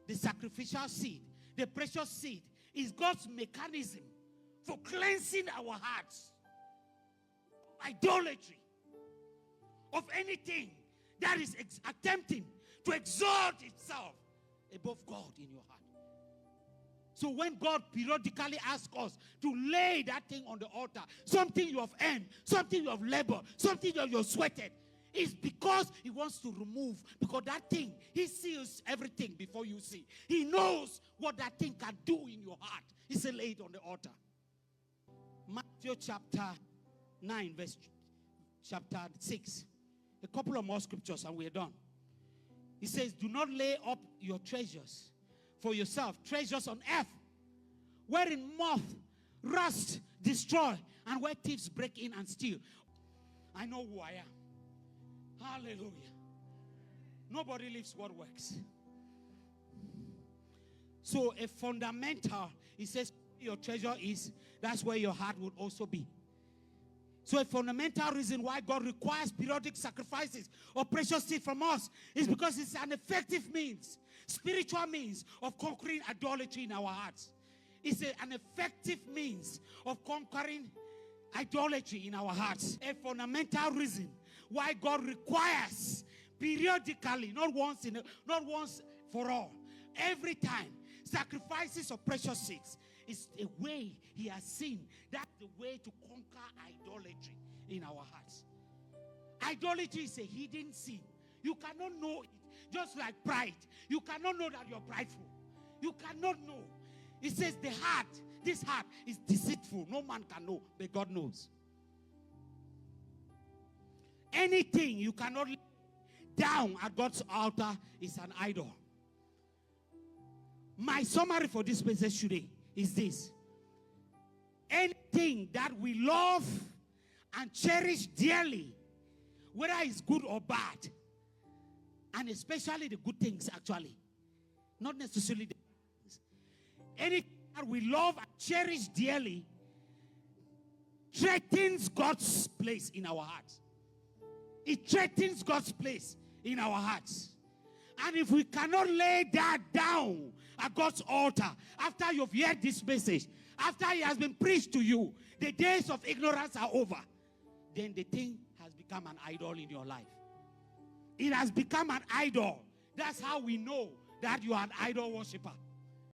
the sacrificial seed, the precious seed, is God's mechanism for cleansing our hearts. Idolatry of anything that is attempting to exalt itself above God in your heart. So when God periodically asks us to lay that thing on the altar, something you have earned, something you have labored, something that you have sweated, it's because he wants to remove. Because that thing, he sees everything before you see. He knows what that thing can do in your heart. He said, lay it on the altar. Matthew chapter 9, verse chapter 6. A couple of more scriptures and we're done. He says, do not lay up your treasures for yourself, treasures on earth, wherein moth, rust, destroy, and where thieves break in and steal. I know who I am. Hallelujah. Nobody lives what works. So a fundamental, he says, your treasure is, that's where your heart would also be. So a fundamental reason why God requires periodic sacrifices or precious seed from us is because it's an effective means, spiritual means of conquering idolatry in our hearts. It's an effective means of conquering idolatry in our hearts. A fundamental reason why God requires periodically, not once for all, every time, sacrifices of precious seeds. It's a way he has seen. That's the way to conquer idolatry in our hearts. Idolatry is a hidden sin. You cannot know it. Just like pride. You cannot know that you're prideful. You cannot know. It says the heart, this heart is deceitful. No man can know, but God knows. Anything you cannot lay down at God's altar is an idol. My summary for this message today is this. Anything that we love and cherish dearly, whether it's good or bad, and especially the good things actually, not necessarily the bad things. Anything that we love and cherish dearly threatens God's place in our hearts. It threatens God's place in our hearts. And if we cannot lay that down at God's altar, after you've heard this message, after it has been preached to you, the days of ignorance are over, then the thing has become an idol in your life. It has become an idol. That's how we know that you are an idol worshiper.